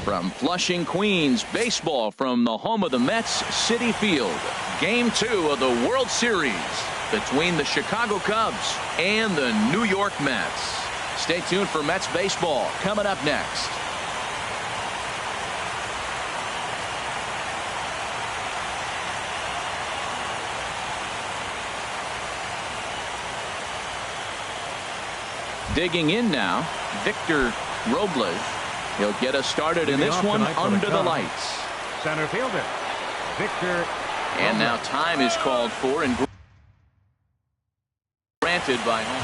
From Flushing, Queens, baseball from the home of the Mets, Citi Field. Game 2 of the World Series between the Chicago Cubs and the New York Mets. Stay tuned for Mets baseball coming up next. Digging in now, Victor Robles. He'll get us started in this one under the lights. Center fielder, Victor. And now time is called for and granted by home.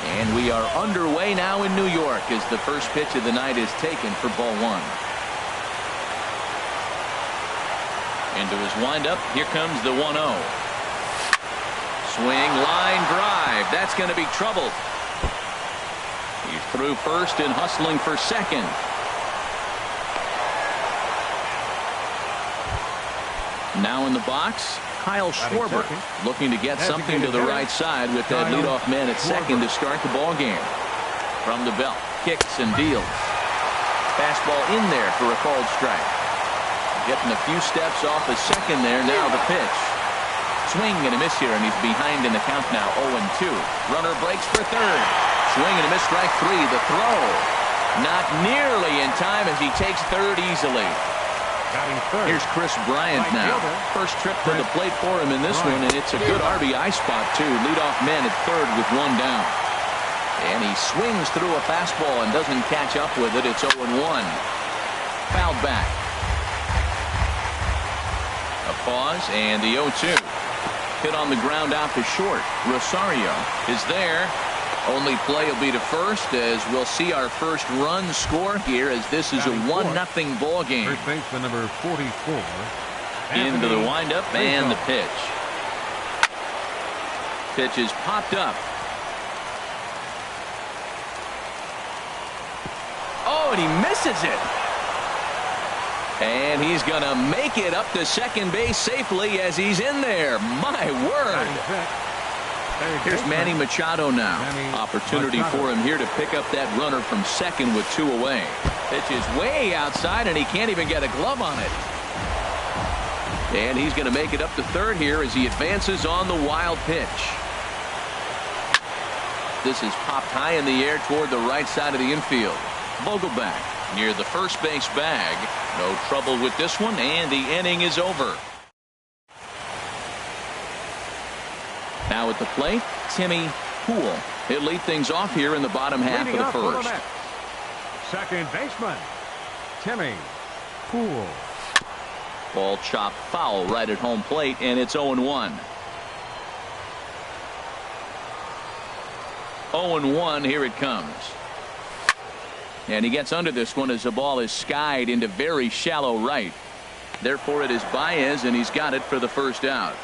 And we are underway now in New York as the first pitch of the night is taken for ball 1. Into his windup, here comes the 1-0. Swing, line drive. That's going to be trouble. He's through first and hustling for second. Now in the box, Kyle Schwarber looking to get something to the right side with that leadoff man at second to start the ball game. From the belt, kicks and deals. Fastball in there for a called strike. Getting a few steps off the second there. Now the pitch. Swing and a miss here, and he's behind in the count now, 0-2. Runner breaks for third. Swing and a miss, strike 3. The throw. Not nearly in time as he takes third easily. Here's Chris Bryant now. First trip to the plate for him in this one, and it's a good RBI spot, too. Leadoff man at third with 1 down. And he swings through a fastball and doesn't catch up with it. It's 0-1. Fouled back. A pause, and the 0-2. Hit on the ground out to short. Rosario is there. Only play will be to first as we'll see our first run score here as this is a 1-0 ball game. First baseman number 44. Into the windup and the pitch. Pitch is popped up. Oh, and he misses it. And he's going to make it up to second base safely as he's in there. My word. Here's Manny Machado now. Opportunity for him here to pick up that runner from second with 2 away. Pitch is way outside, and he can't even get a glove on it. And he's going to make it up to third here as he advances on the wild pitch. This is popped high in the air toward the right side of the infield. Vogelback near the first base bag. No trouble with this one, and the inning is over. Now at the plate, Timmy Poole. He'll lead things off here in the bottom half of the first. Second baseman, Timmy Poole. Ball chopped foul right at home plate, and it's 0-1. 0-1, here it comes. And he gets under this one as the ball is skied into very shallow right. Therefore, it is Baez, and he's got it for the first out.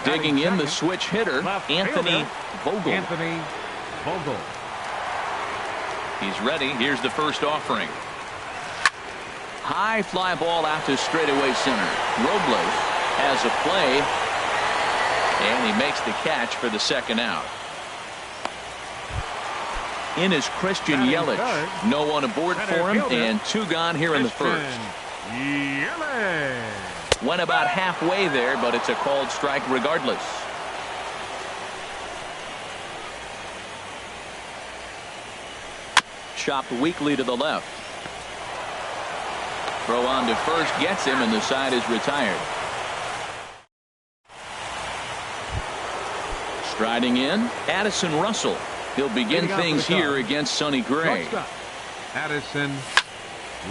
Digging in the switch hitter, Anthony Vogel. He's ready. Here's the first offering. High fly ball out to straightaway center. Robles has a play, and he makes the catch for the second out. In is Christian Yelich. No one aboard for him, and 2 gone here in the first. Went about halfway there, but it's a called strike regardless. Chopped weakly to the left. Throw on to first gets him, and the side is retired. Striding in, Addison Russell. He'll begin things here against Sonny Gray. Addison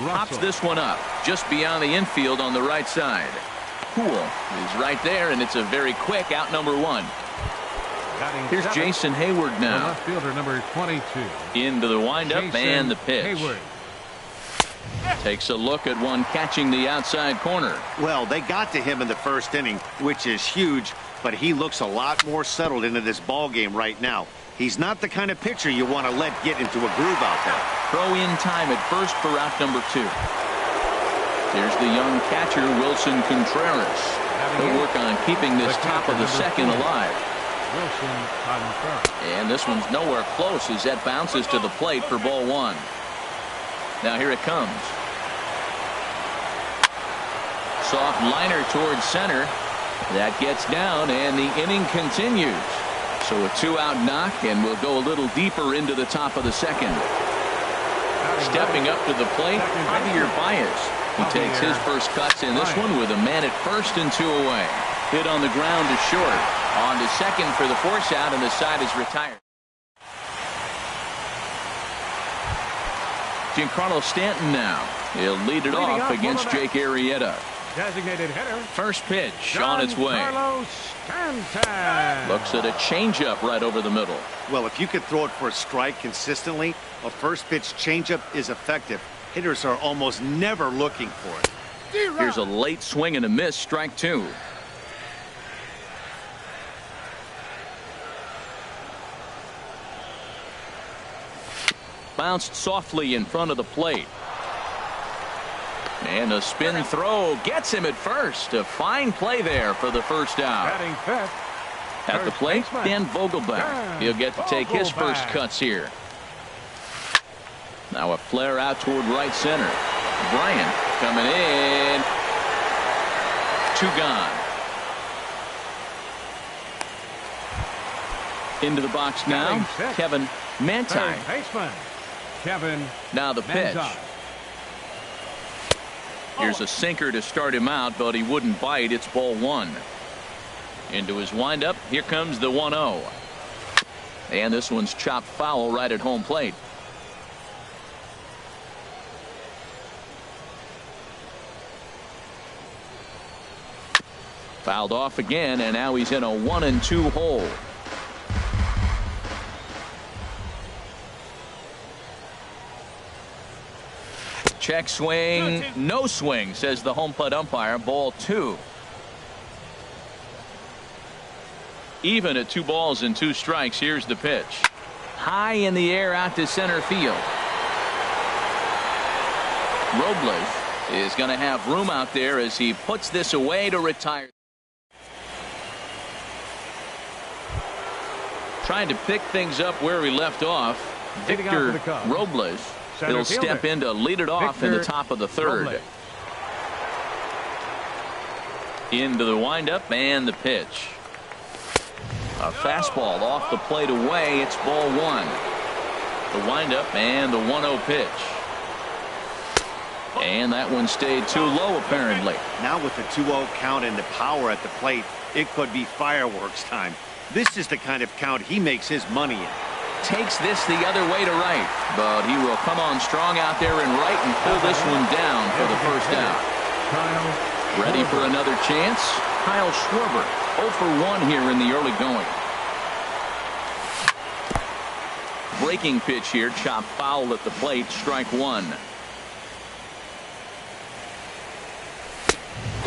Russell pops this one up just beyond the infield on the right side. Poole is right there, and it's a very quick out number 1. Here's Jason Hayward now. Left fielder number 22. Into the windup and the pitch. Hayward takes a look at one catching the outside corner. Well, they got to him in the first inning, which is huge, but he looks a lot more settled into this ball game right now. He's not the kind of pitcher you want to let get into a groove out there. Throw in time at first for out number 2. Here's the young catcher, Wilson Contreras. He'll work on keeping this top of the second alive. Wilson on first. And this one's nowhere close as that bounces to the plate for ball one. Now here it comes. Soft liner towards center. That gets down, and the inning continues. So a 2-out knock, and we'll go a little deeper into the top of the second. Stepping up to the plate, Javier Baez. He takes his first cuts in this one with a man at first and 2 away. Hit on the ground to short. On to second for the force out, and the side is retired. Giancarlo Stanton now. He'll lead it off against Jake Arrieta. Designated hitter. First pitch on its way. Stanton. Looks at a changeup right over the middle. Well, if you could throw it for a strike consistently, a first pitch changeup is effective. Hitters are almost never looking for it. Here's a late swing and a miss, strike 2. Bounced softly in front of the plate. And a spin throw gets him at first. A fine play there for the first out. Batting fifth. At the plate, Dan Vogelbach. He'll get to take his first cuts here. Now a flare out toward right center. Bryant coming in. 2 gone. Into the box now, Kevin Manti. Third baseman, Kevin. Now the pitch. Manti. Here's a sinker to start him out, but he wouldn't bite. It's ball 1. Into his windup. Here comes the 1-0. And this one's chopped foul right at home plate. Fouled off again, and now he's in a 1-2 hole. Check swing, no swing, says the home plate umpire. Ball 2. Even at 2 balls and 2 strikes. Here's the pitch. High in the air out to center field. Robles is going to have room out there as he puts this away to retire. Trying to pick things up where we left off. Victor Robles. He'll step in to lead it off in the top of the 3rd. Into the windup and the pitch. A fastball off the plate away. It's ball 1. The windup and the 1-0 pitch. And that one stayed too low apparently. Now with the 2-0 count and the power at the plate, it could be fireworks time. This is the kind of count he makes his money in. Takes this the other way to right, but he will come on strong out there in right and pull this one down for the first out. Ready for another chance? Kyle Schwarber 0 for 1 here in the early going. Breaking pitch here, chopped foul at the plate, strike 1.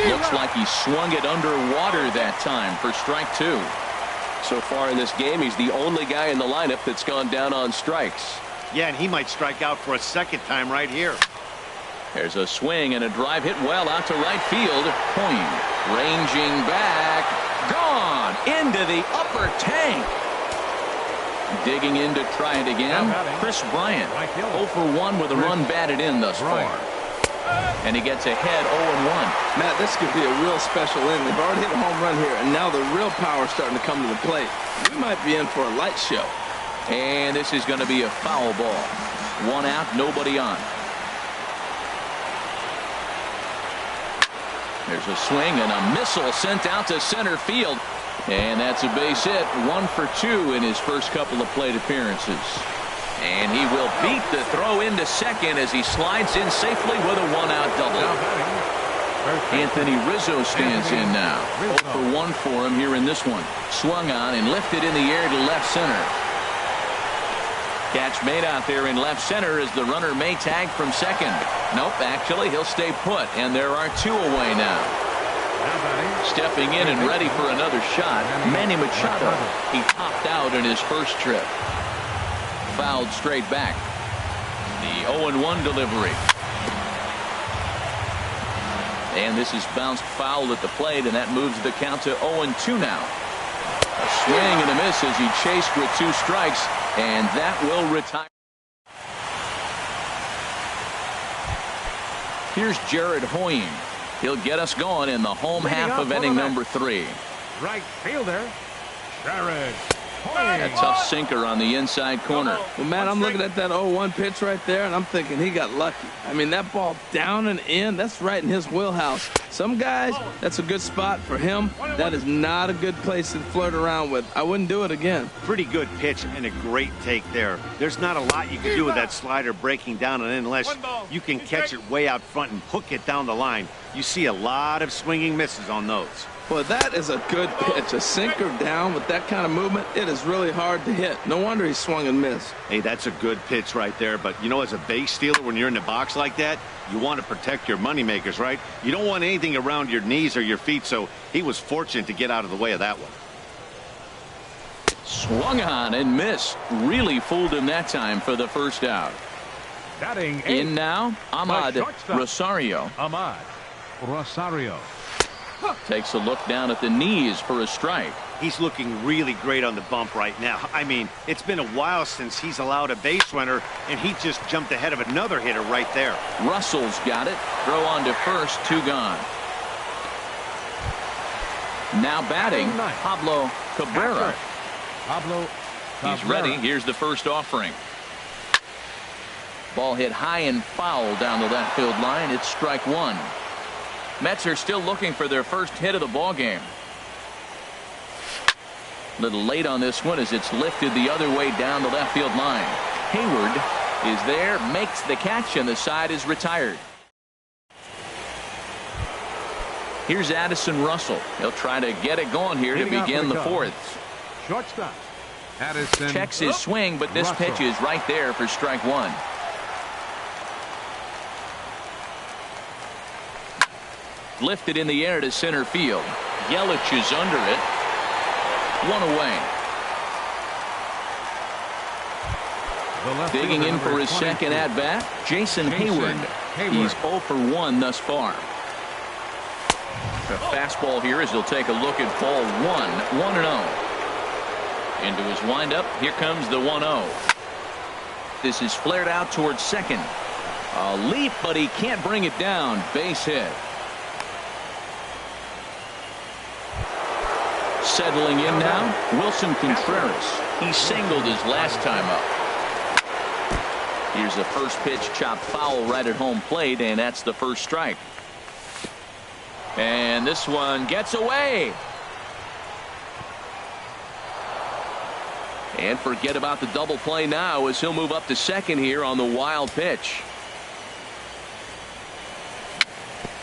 Looks like he swung it underwater that time for strike 2. So far in this game, he's the only guy in the lineup that's gone down on strikes. Yeah, and he might strike out for a second time right here. There's a swing and a drive hit well out to right field. Point ranging back. Gone into the upper tank. Digging in to try it again. Chris Bryant 0 for 1 with a run batted in thus far. And he gets ahead 0-1. Matt, this could be a real special inning. They've already hit a home run here, and now the real power is starting to come to the plate. We might be in for a light show. And this is going to be a foul ball. 1 out, nobody on. There's a swing and a missile sent out to center field. And that's a base hit. 1 for 2 in his first couple of plate appearances. And he will beat the throw into second as he slides in safely with a 1-out double. Anthony Rizzo stands in now. 0 for 1 for him here in this one. Swung on and lifted in the air to left center. Catch made out there in left center as the runner may tag from second. Nope, actually he'll stay put, and there are 2 away now. Stepping in and ready for another shot, Manny Machado. He topped out in his first trip. Fouled straight back. The 0-1 delivery. And this is bounced foul at the plate, and that moves the count to 0-2 now. A swing and a miss as he chased with 2 strikes, and that will retire. Here's Jared Hoying. He'll get us going in the home half of inning number 3. Right fielder, Jared. A tough sinker on the inside corner. Well, Matt, I'm looking at that 0-1 pitch right there, and I'm thinking he got lucky. I mean, that ball down and in, that's right in his wheelhouse. Some guys, that's a good spot. For him, that is not a good place to flirt around with. I wouldn't do it again. Pretty good pitch and a great take there. There's not a lot you can do with that slider breaking down, and unless you can catch it way out front and hook it down the line, you see a lot of swinging misses on those. Well, that is a good pitch. A sinker down with that kind of movement, it is really hard to hit. No wonder he swung and missed. Hey, that's a good pitch right there. But, you know, as a base stealer, when you're in the box like that, you want to protect your moneymakers, right? You don't want anything around your knees or your feet, so he was fortunate to get out of the way of that one. Swung on and missed. Really fooled him that time for the first out. Batting In now, Ahmad Rosario. Ahmad Rosario. Takes a look down at the knees for a strike. He's looking really great on the bump right now. I mean, it's been a while since he's allowed a base runner, and he just jumped ahead of another hitter right there. Russell's got it. Throw on to first, 2 gone. Now batting, Pablo Cabrera. He's ready. Here's the first offering. Ball hit high and foul down the left field line. It's strike 1. Mets are still looking for their first hit of the ball game. A little late on this one as it's lifted the other way down the left field line. Hayward is there, makes the catch, and the side is retired. Here's Addison Russell. He'll try to get it going here to begin the 4th. Shortstop. Addison. Checks his swing, but this pitch is right there for strike 1. Lifted in the air to center field. Yelich is under it. 1 away. Digging in for his second at bat, Jason Hayward. He's 0 for 1 thus far. A fastball here as he'll take a look at ball 1. 1-0. Into his windup. Here comes the 1-0. This is flared out towards second. A leap, but he can't bring it down. Base hit. Settling in now, Wilson Contreras. He singled his last time up. Here's the first pitch, chopped foul right at home plate, and that's the first strike. And this one gets away. And forget about the double play now as he'll move up to second here on the wild pitch.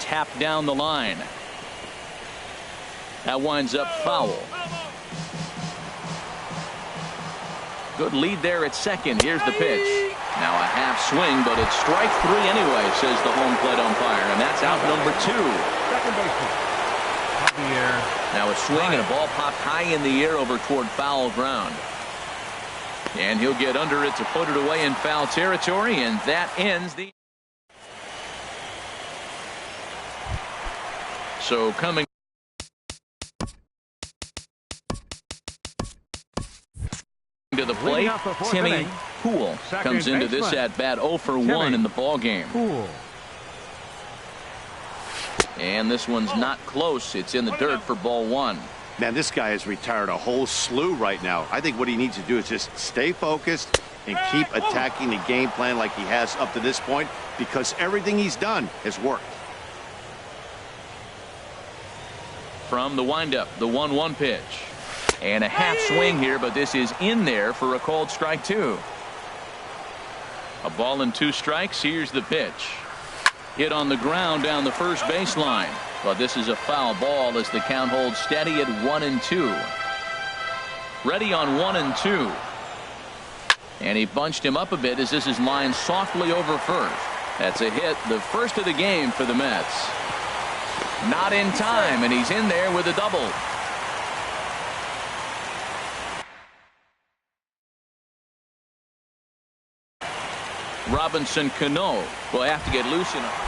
Tap down the line. That winds up foul. Good lead there at second. Here's the pitch. Now a half swing, but it's strike 3 anyway, says the home plate umpire, and that's out number 2. Second baseman. Javier. Now a swing and a ball popped high in the air over toward foul ground. And he'll get under it to put it away in foul territory, and that ends the. So coming to the plate, Timmy Poole comes into this at bat 0 for 1 in the ball game. And this one's not close. It's in the dirt for ball 1. Man, this guy has retired a whole slew right now. I think what he needs to do is just stay focused and keep attacking the game plan like he has up to this point, because everything he's done has worked. From the windup, the 1-1 pitch. And a half swing here, but this is in there for a called strike 2. A ball and 2 strikes. Here's the pitch. Hit on the ground down the first baseline. But this is a foul ball as the count holds steady at 1-2. Ready on 1-2. And he bunched him up a bit as this is lined softly over first. That's a hit, the first of the game for the Mets. Not in time, and he's in there with a double. Robinson Cano will have to get loose enough.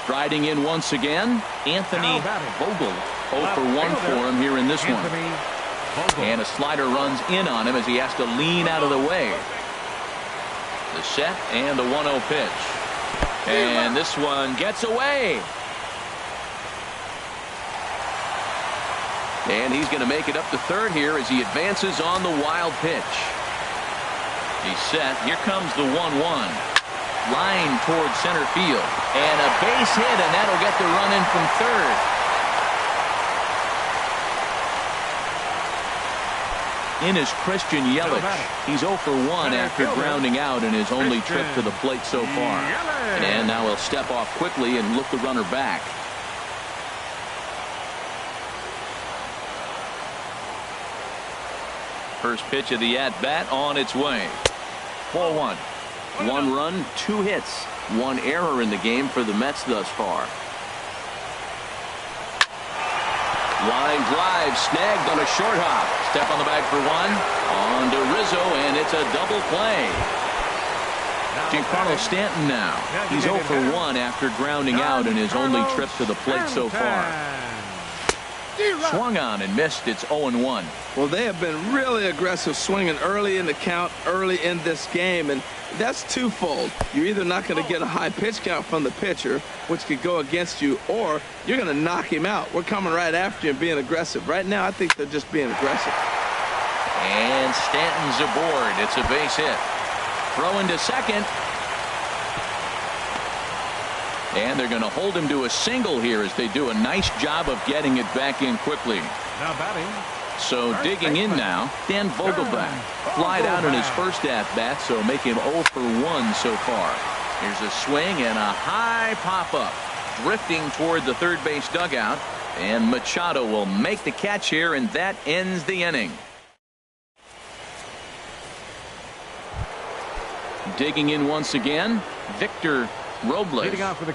Striding in once again, Anthony Vogel. 0 for 1 for him here in this one. And a slider runs in on him as he has to lean out of the way. The set and the 1-0 pitch. And this one gets away. And he's going to make it up to third here as he advances on the wild pitch. He's set. Here comes the 1-1. Line towards center field. And a base hit, and that'll get the run in from third. In is Christian Yelich. He's 0 for 1 after grounding out in his only trip to the plate so far. And now he'll step off quickly and look the runner back. First pitch of the at-bat on its way. 4-1. 1 run, 2 hits, 1 error in the game for the Mets thus far. Line drive snagged on a short hop. Step on the bag for 1. On to Rizzo, and it's a double play. Giancarlo Stanton now. He's 0 for 1 after grounding out in his only trip to the plate so far. Swung on and missed. It's 0-1. Well, they have been really aggressive swinging early in the count, early in this game, and that's twofold. You're either not going to get a high pitch count from the pitcher, which could go against you, or you're going to knock him out. We're coming right after you and being aggressive. Right now, I think they're just being aggressive. And Stanton's aboard. It's a base hit. Throw into second. And they're going to hold him to a single here as they do a nice job of getting it back in quickly. Now batting. So digging in now, Dan Vogelbach. Flied out in his first at-bat, so make him 0 for 1 so far. Here's a swing and a high pop-up. Drifting toward the third base dugout. And Machado will make the catch here, and that ends the inning. Digging in once again, Victor Robles.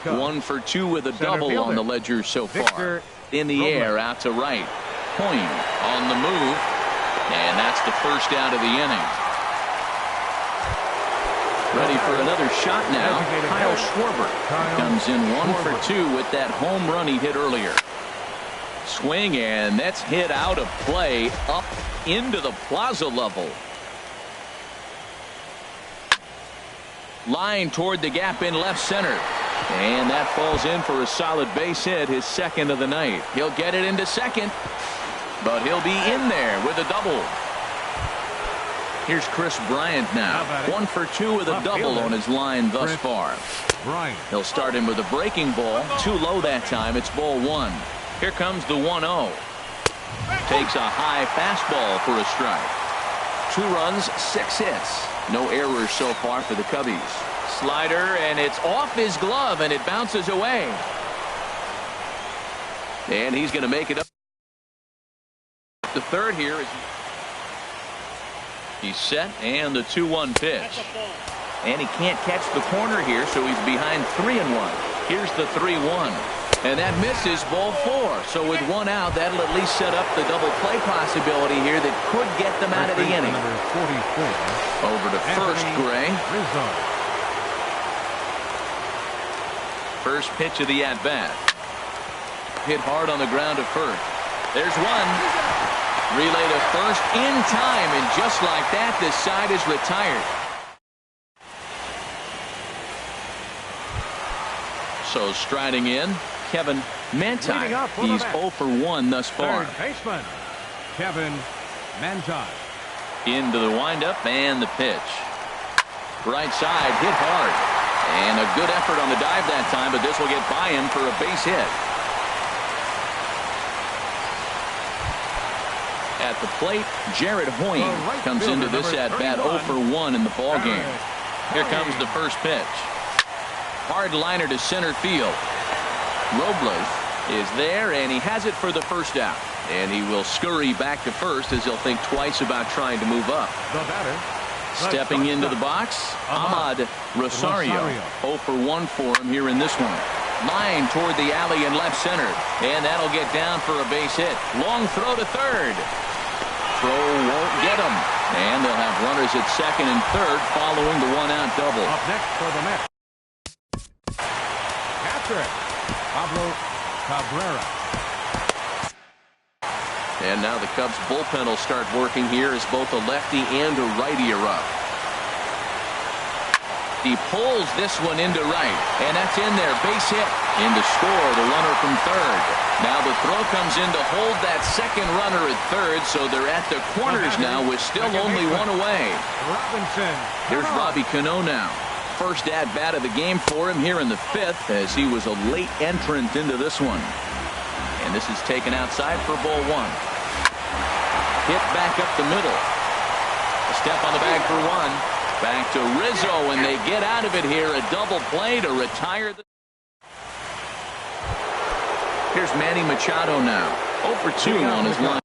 1 for 2 with a double on the ledger so far. In the air, out to right. Point on the move. And that's the first out of the inning. Ready for another shot now. Kyle Schwarber comes in 1 for 2 with that home run he hit earlier. Swing, and that's hit out of play up into the plaza level. Line toward the gap in left center. And that falls in for a solid base hit, his second of the night. He'll get it into second, but he'll be in there with a double. Here's Chris Bryant now. 1 for 2 with a double on his line thus far. He'll start him with a breaking ball. Too low that time. It's ball 1. Here comes the 1-0. Takes a high fastball for a strike. 2 runs, 6 hits. No errors so far for the Cubbies. Slider, and it's off his glove, and it bounces away. And he's going to make it up to third here. He's set, and the 2-1 pitch. And he can't catch the corner here, so he's behind 3-1. Here's the 3-1. And that misses, ball 4. So with 1 out, that'll at least set up the double play possibility here that could get them out of the inning. Over to first, Gray. First pitch of the at-bat. Hit hard on the ground to first. There's one. Relay to first in time, and just like that, this side is retired. So striding in, Kevin Manti. He's 0 for 1 thus far. Baseman Kevin Manti. Into the windup and the pitch. Right side, hit hard. And a good effort on the dive that time, but this will get by him for a base hit. At the plate, Jared Hoying comes into this at-bat 0 for 1 in the ballgame. Here comes the first pitch. Hard liner to center field. Robles is there, and he has it for the first out. And he will scurry back to first as he'll think twice about trying to move up. Stepping into the box, Ahmad Rosario. 0 for 1 for him here in this one. Line toward the alley in left center. And that'll get down for a base hit. Long throw to third. Throw won't get him. And they'll have runners at second and third following the 1-out double. Up next for the Mets, catcher Pablo Cabrera. And now the Cubs bullpen will start working here as both a lefty and a righty are up. He pulls this one into right, and that's in there. Base hit. In to score, the runner from third. Now the throw comes in to hold that second runner at third, so they're at the corners now with still only one away. Robinson. Here's Robbie Cano now. First at-bat of the game for him here in the fifth, as he was a late entrant into this one. And this is taken outside for ball one. Hit back up the middle. A step on the bag for one. Back to Rizzo, and they get out of it here. A double play to retire the... Here's Manny Machado now. 0 for 2 on his line.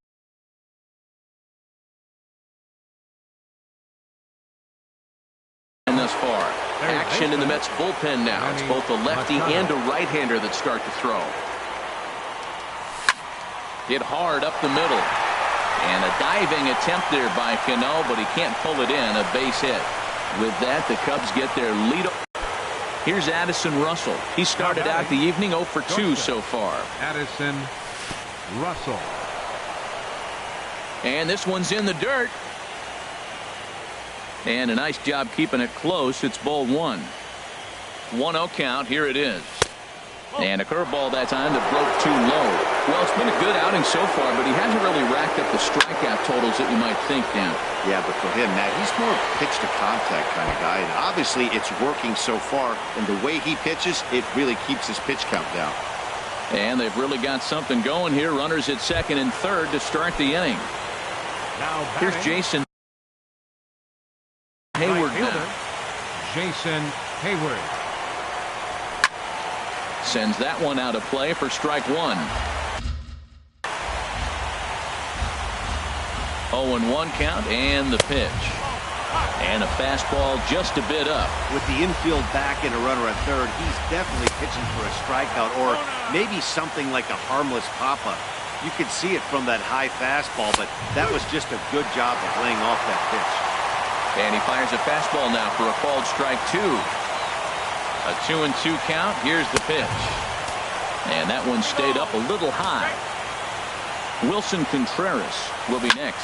And thus far. Action in the Mets bullpen now. It's both a lefty and a right-hander that start to throw. Hit hard up the middle. And a diving attempt there by Cano, but he can't pull it in. A base hit. With that, the Cubs get their lead. Here's Addison Russell. He started out the evening 0 for 2 so far. Addison Russell. And this one's in the dirt. And a nice job keeping it close. It's ball one. 1-0 count. Here it is. And a curveball that time that broke too low. Well, it's been a good outing so far, but he hasn't really racked up the strikeout totals that you might think, Dan. Yeah, but for him, Matt, he's more pitch to contact kind of guy. And obviously, it's working so far. And the way he pitches, it really keeps his pitch count down. And they've really got something going here. Runners at second and third to start the inning. Now here's Jason Hayward now. Jason Hayward. Sends that one out of play for strike one. 0-1 count and the pitch. And a fastball just a bit up. With the infield back and a runner at third, he's definitely pitching for a strikeout or maybe something like a harmless pop-up. You could see it from that high fastball, but that was just a good job of laying off that pitch. And he fires a fastball now for a called strike two. A 2-2 count. Here's the pitch. And that one stayed up a little high. Wilson Contreras will be next.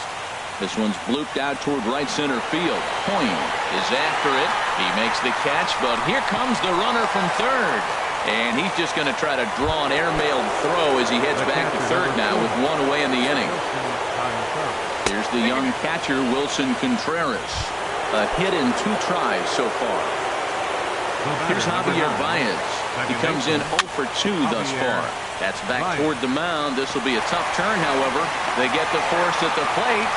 This one's blooped out toward right center field. Point is after it. He makes the catch, but here comes the runner from third. And he's just going to try to draw an airmailed throw as he heads back to third now with one away in the inning. Here's the young catcher, Wilson Contreras. A hit in 2 tries so far. Here's Javier Baez. He comes in 0 for 2 thus far. That's back toward the mound. This will be a tough turn, however. They get the force at the plate.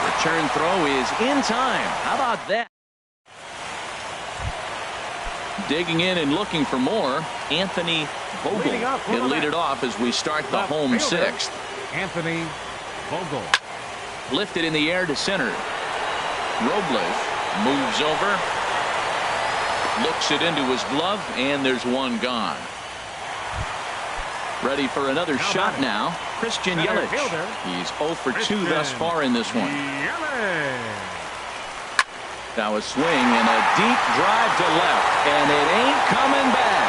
Return throw is in time. How about that? Digging in and looking for more, Anthony Vogel. He'll lead it off as we start the home sixth. Anthony Vogel. Lifted in the air to center. Robles moves over. Looks it into his glove, and there's one gone. Ready for another shot now. Christian Yelich. He's 0 for 2 thus far in this one. Now a swing and a deep drive to left, and it ain't coming back.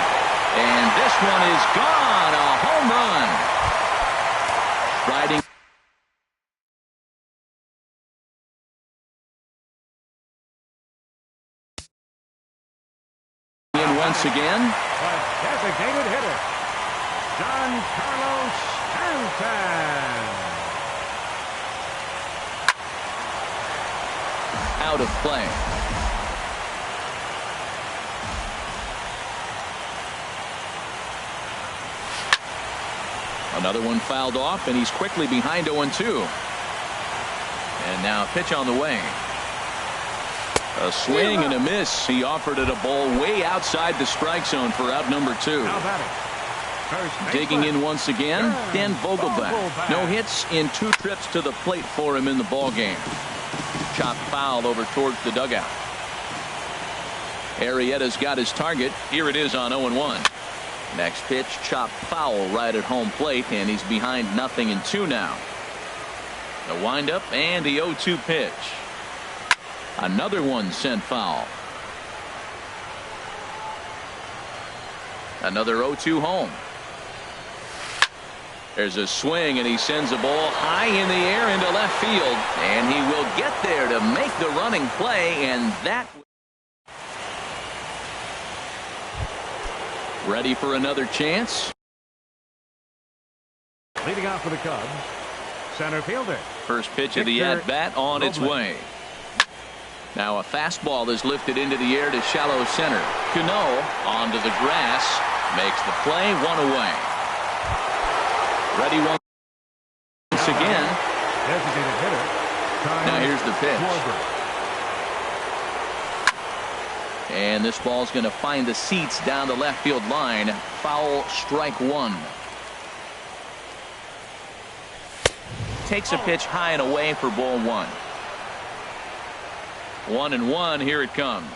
And this one is gone. A home run. Riding. Once again, a designated hitter, Giancarlo Stanton. Out of play. Another one fouled off, and he's quickly behind 0-2. And now a pitch on the way. A swing and a miss. He offered it a ball way outside the strike zone for out number 2. Digging in once again, Dan Vogelbach. No hits in 2 trips to the plate for him in the ball game. Chopped foul over towards the dugout. Arrieta's got his target. Here it is on 0-1. Next pitch, chopped foul right at home plate, and he's behind 0-2 now. The windup and the 0-2 pitch. Another one sent foul. Another 0-2 home. There's a swing, and he sends a ball high in the air into left field. And he will get there to make the running play, and that... Ready for another chance? Leading off for the Cubs, center fielder. First pitch of the at-bat on its way. Now a fastball is lifted into the air to shallow center. Cano onto the grass, makes the play, one away. Ready once again. Designated hitter. Now here's the pitch. And this ball's going to find the seats down the left field line. Foul, strike one. Takes a pitch high and away for ball one. 1-1, here it comes.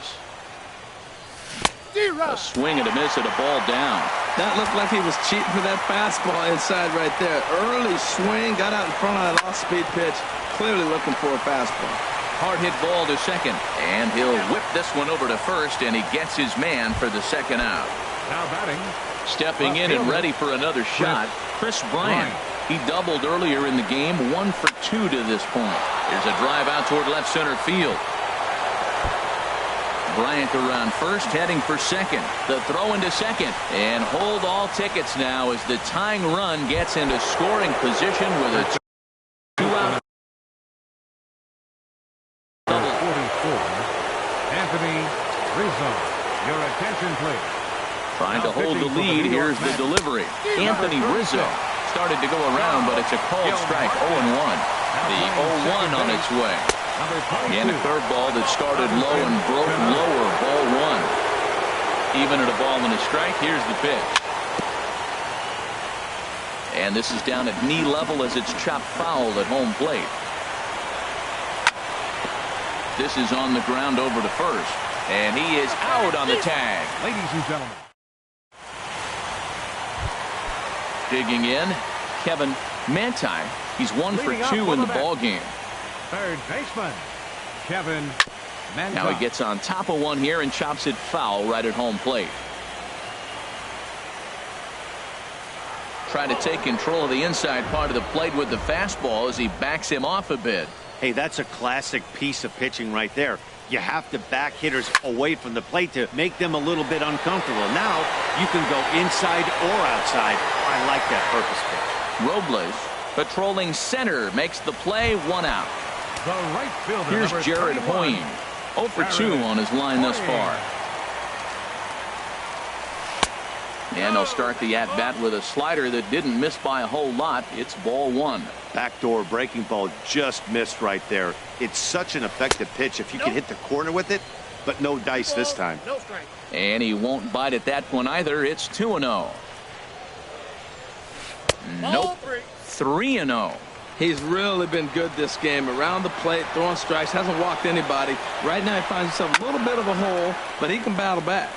A swing and a miss and a ball down. That looked like he was cheating for that fastball inside right there. Early swing, got out in front of that off-speed pitch. Clearly looking for a fastball. Hard hit ball to second, and he'll whip this one over to first, and he gets his man for the second out. Now batting. Stepping in and ready for another shot, Chris Bryant. He doubled earlier in the game, 1 for 2 to this point. There's a drive out toward left center field. Bryant around first, heading for second. The throw into second, and hold all tickets now as the tying run gets into scoring position with a 2-out. 44. Anthony Rizzo. Your attention, please. Trying to hold the lead. Here's the delivery. Anthony Rizzo started to go around, but it's a called strike. 0-1. The 0-1 on its way. And a curveball that started low and broke lower. Ball one. Even at a ball and a strike. Here's the pitch. And this is down at knee level as it's chopped foul at home plate. This is on the ground over to first. And he is out on the tag. Ladies and gentlemen. Digging in, Kevin Manti. He's 1 for 2 in the ball game. Third baseman, Kevin Manti. Now he gets on top of one here and chops it foul right at home plate. Trying to take control of the inside part of the plate with the fastball as he backs him off a bit. Hey, that's a classic piece of pitching right there. You have to back hitters away from the plate to make them a little bit uncomfortable. Now you can go inside or outside. I like that purpose pitch. Robles patrolling center makes the play, 1 out. The right fielder. Here's Jared Hoying. 0 for 2 on his line thus far. And they'll start the at-bat with a slider that didn't miss by a whole lot. It's ball one. Backdoor breaking ball just missed right there. It's such an effective pitch if you can hit the corner with it, but no dice this time. And he won't bite at that one either. It's 2-0. Nope. 3-0. He's really been good this game. Around the plate, throwing strikes, hasn't walked anybody. Right now he finds himself a little bit of a hole, but he can battle back.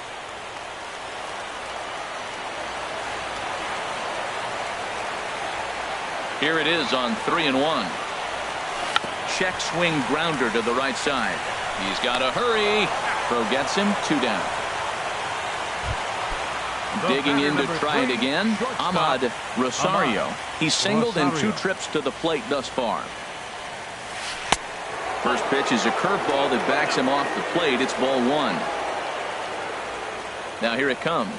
Here it is on 3-1. Check swing grounder to the right side. He's got to hurry. Throw gets him, 2 down. Digging in to try it again, Ahmad Rosario. He's singled in 2 trips to the plate thus far. First pitch is a curveball that backs him off the plate. It's ball one. Now here it comes.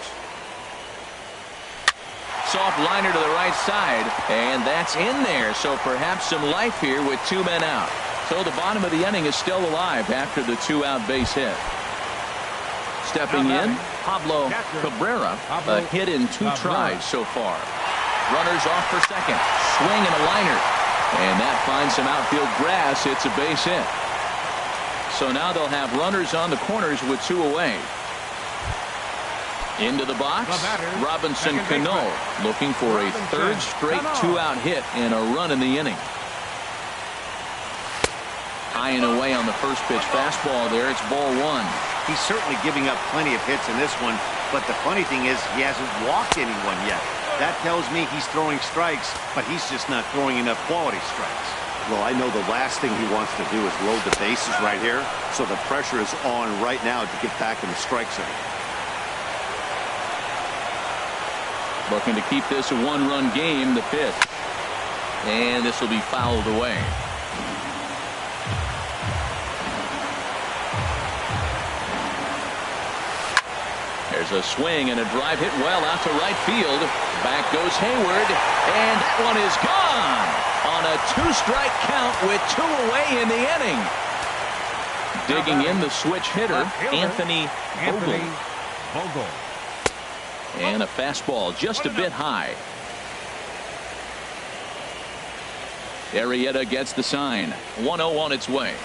Soft liner to the right side, and that's in there. So perhaps some life here with 2 men out. So the bottom of the inning is still alive after the 2-out base hit. Stepping in, Pablo Cabrera, a hit in 2 tries so far. Runners off for second. Swing and a liner. And that finds some outfield grass. It's a base hit. So now they'll have runners on the corners with 2 away. Into the box, Robinson Cano looking for a 3rd straight 2-out hit and a run in the inning. High and away on the first pitch fastball there. It's ball one. He's certainly giving up plenty of hits in this one, but the funny thing is he hasn't walked anyone yet. That tells me he's throwing strikes, but he's just not throwing enough quality strikes. Well, I know the last thing he wants to do is load the bases right here, so the pressure is on right now to get back in the strike zone. Looking to keep this a one-run game, the pitch. And this will be fouled away. There's a swing and a drive hit well out to right field. Back goes Hayward, and that one is gone on a two-strike count with 2 away in the inning. Digging in the switch hitter, Anthony Vogel. And a fastball just a bit high. Arrieta gets the sign. 1-0 on its way.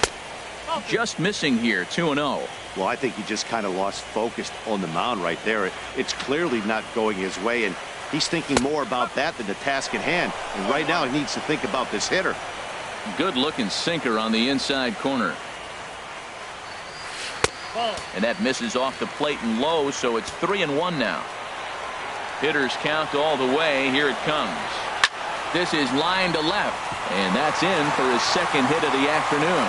Just missing here, 2-0. Well, I think he just kind of lost focus on the mound right there. It's clearly not going his way, and he's thinking more about that than the task at hand. And right now he needs to think about this hitter. Good-looking sinker on the inside corner. And that misses off the plate and low, so it's 3-1 now. Hitters count all the way. Here it comes. This is line to left, and that's in for his second hit of the afternoon.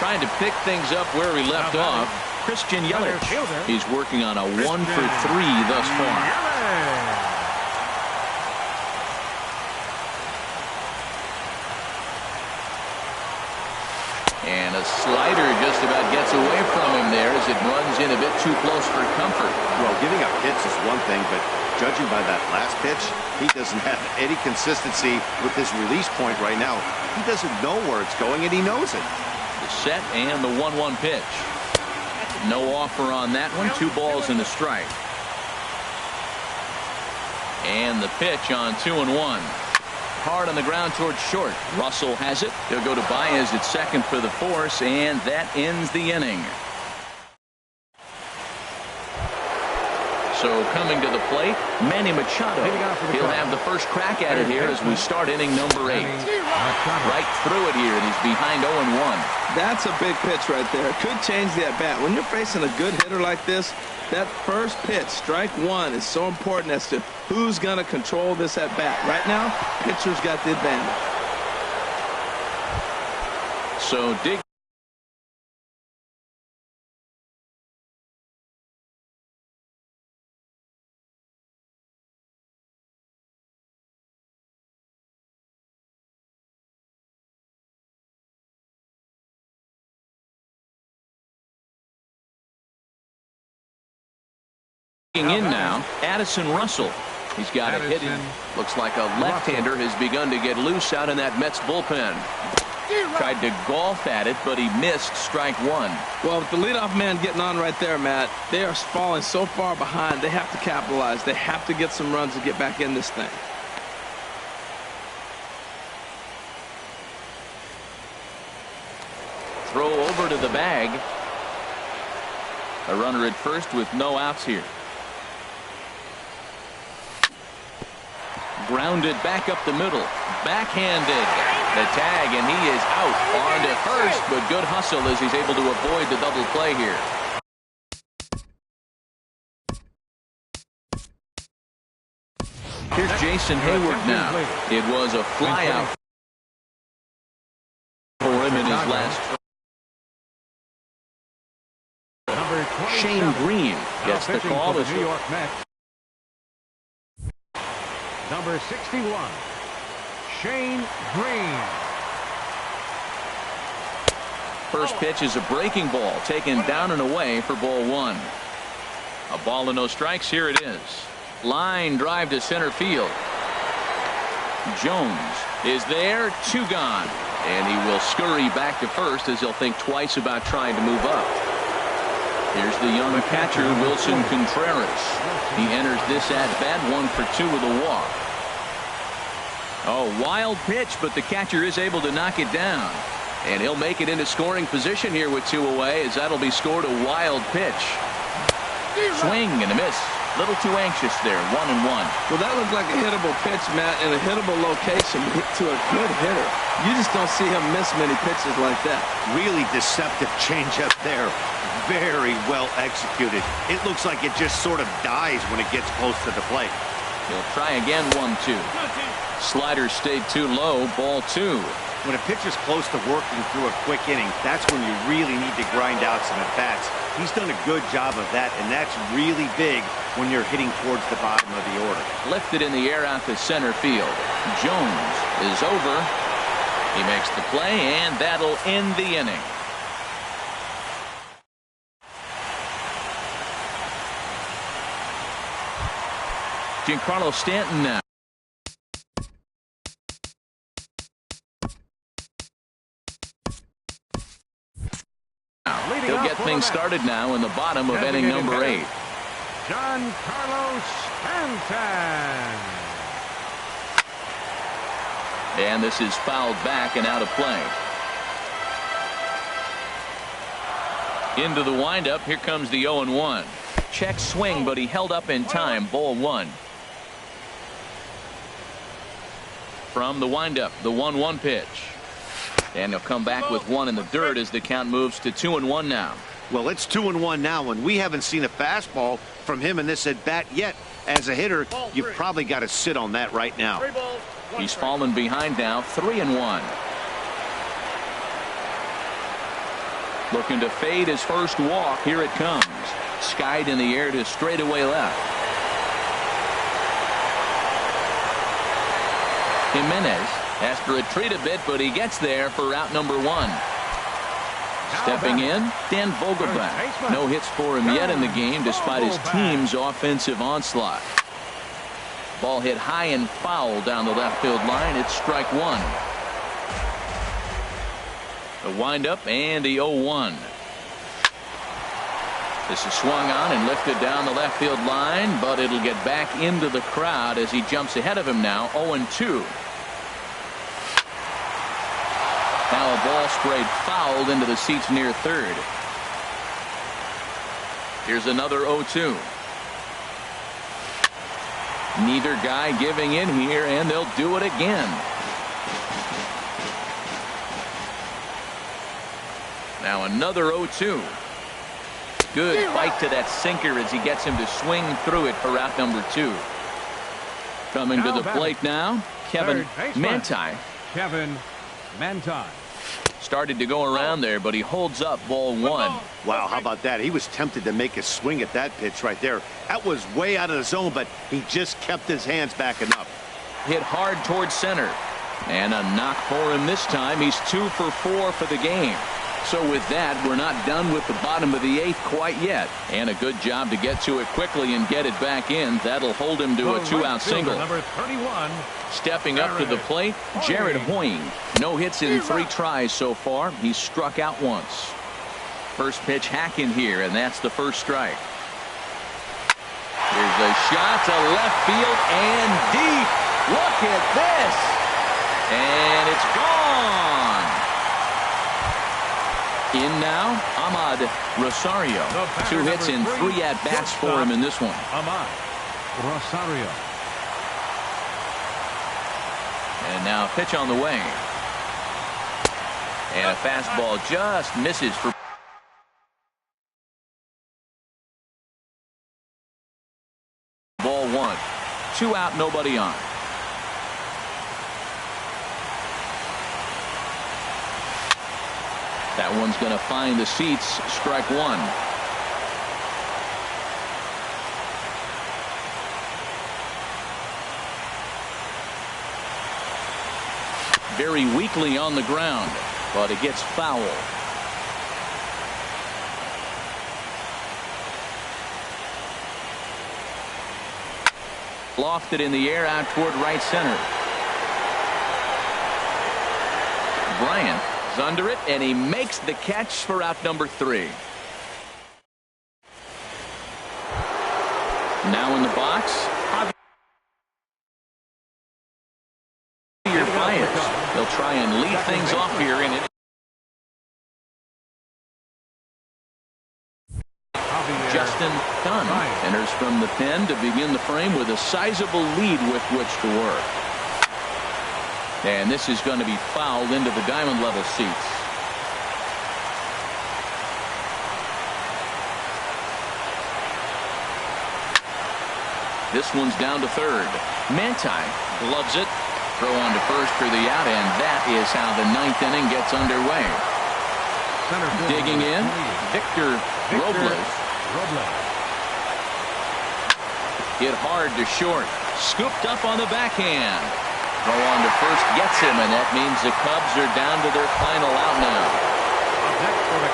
Trying to pick things up where he left off, Christian Yelich. He's working on a 1 for 3 thus far. And a slider just about gets away from him there as it runs in a bit too close for comfort. Well, giving up hits is one thing, but judging by that last pitch, he doesn't have any consistency with his release point right now. He doesn't know where it's going, and he knows it. The set and the 1-1 pitch. No offer on that one. 2 balls and a strike. And the pitch on 2-1. Hard on the ground towards short. Russell has it. He'll go to Baez at second for the force, and that ends the inning. So coming to the plate, Manny Machado. He'll have the first crack at it here as we start inning number 8. Right through it here, and he's behind 0-1. That's a big pitch right there. It could change the at-bat. When you're facing a good hitter like this, that first pitch, strike 1, is so important as to who's going to control this at-bat. Right now, pitcher's got the advantage. So dig. In now, Addison Russell. He's got a hit. Looks like a left-hander has begun to get loose out in that Mets bullpen. Tried to golf at it, but he missed strike 1. Well, with the leadoff man getting on right there, Matt, they are falling so far behind. They have to capitalize. They have to get some runs to get back in this thing. Throw over to the bag. A runner at first with no outs here. Grounded back up the middle. Backhanded. The tag, and he is out. On to first, but good hustle as he's able to avoid the double play here. Here's Jason Hayward now. It was a fly out for him in his last. Shane Green gets the call. New York Mets. Number 61, Shane Green. First pitch is a breaking ball taken down and away for ball 1. A ball and no strikes. Here it is. Line drive to center field. Jones is there. 2 gone. And he will scurry back to first as he'll think twice about trying to move up. Here's the young catcher, Wilson Contreras. He enters this at-bat 1 for 2 with a walk. Oh, wild pitch, but the catcher is able to knock it down. And he'll make it into scoring position here with 2 away, as that'll be scored a wild pitch. Swing and a miss. Little too anxious there. 1-1. Well, that looked like a hittable pitch, Matt, in a hittable location to a good hitter. You just don't see him miss many pitches like that. Really deceptive changeup there. Very well executed. It looks like it just sort of dies when it gets close to the plate. He'll try again. 1-2. Slider stayed too low. Ball 2. When a pitcher's close to working through a quick inning, that's when you really need to grind out some at-bats. He's done a good job of that, and that's really big when you're hitting towards the bottom of the order. Lifted in the air out to center field. Jones is over. He makes the play, and that'll end the inning. Giancarlo Stanton now. He'll get things started now in the bottom of inning number 8. Giancarlo Stanton. And this is fouled back and out of play. Into the windup. Here comes the 0-1. Check swing, but he held up in time. Ball 1. From the windup, the 1-1 pitch. And he'll come back with one in the dirt as the count moves to 2-1 now. Well, it's 2-1 now, and we haven't seen a fastball from him in this at-bat yet. As a hitter, you've probably got to sit on that right now. He's fallen behind now, 3-1. Looking to fade his first walk. Here it comes. Skied in the air to straightaway left. Jimenez has to retreat a bit, but he gets there for out number 1. Stepping in, Dan Vogelbach. No hits for him yet in the game despite his team's offensive onslaught. Ball hit high and foul down the left field line. It's strike 1. The windup and the 0-1. This is swung on and lifted down the left field line, but it'll get back into the crowd as he jumps ahead of him now. 0-2. Now a ball sprayed fouled into the seats near third. Here's another 0-2. Neither guy giving in here, and they'll do it again. Now another 0-2. Good fight to that sinker as he gets him to swing through it for out number 2. Coming to the plate now, Kevin Manti. Kevin Manti. Started to go around there, but he holds up. Ball 1. Wow, how about that? He was tempted to make a swing at that pitch right there. That was way out of the zone, but he just kept his hands back enough. Hit hard towards center. And a knock for him this time. He's 2 for 4 for the game. So with that, we're not done with the bottom of the 8th quite yet. And a good job to get to it quickly and get it back in. That'll hold him to a 2-out single. Number 31. Stepping up to the plate, Jared Hoying. No hits in 3 tries so far. He's struck out once. First pitch hacking here, and that's the first strike. Here's a shot to left field and deep. Look at this. And it's gone. In now, Ahmad Rosario. 2 hits in 3 at-bats for him in this one. Ahmad Rosario. And now pitch on the way. And a fastball just misses for ball 1. 2 out, nobody on. That one's going to find the seats. Strike 1. Very weakly on the ground, but it gets foul. Lofted in the air out toward right center. Bryant is under it, and he makes the catch for out number 3. Now in the box, Javier Baez. They'll try and lead things off here in it. Justin Dunn enters from the pen to begin the frame with a sizable lead with which to work. And this is going to be fouled into the diamond level seats. This one's down to third. Manti gloves it, Throw on to first for the out, and that is how the ninth inning gets underway. Center field, Digging in, Victor Robles. Hit hard to short. Scooped up on the backhand. Throw on to first gets him, and that means the Cubs are down to their final out now.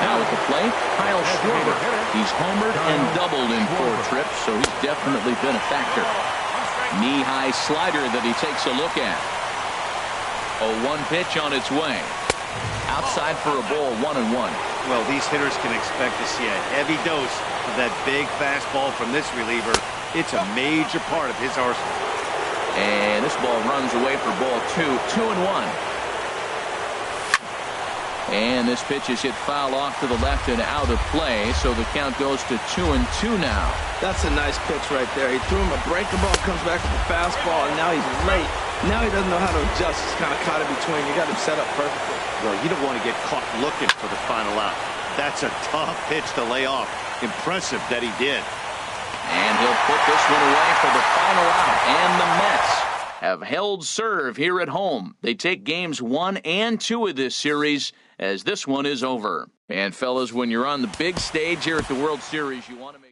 Now at the plate, Kyle Schwarber. He's homered and doubled in 4 trips, so he's definitely been a factor. Knee-high slider that he takes a look at. 0-1 pitch on its way. Outside for a ball, 1-1. Well, these hitters can expect to see a heavy dose of that big fastball from this reliever. It's a major part of his arsenal. And this ball runs away for ball 2, 2-1. And this pitch is hit foul off to the left and out of play, so the count goes to 2-2 now. That's a nice pitch right there. He threw him a breaking ball, comes back with a fastball, and now he's late. Now he doesn't know how to adjust. He's kind of caught in between. You got him set up perfectly. Well, you don't want to get caught looking for the final out. That's a tough pitch to lay off. Impressive that he did. And he'll put this one away for the final out. And the Mets have held serve here at home. They take games 1 and 2 of this series as this one is over. And fellas, when you're on the big stage here at the World Series, you want to make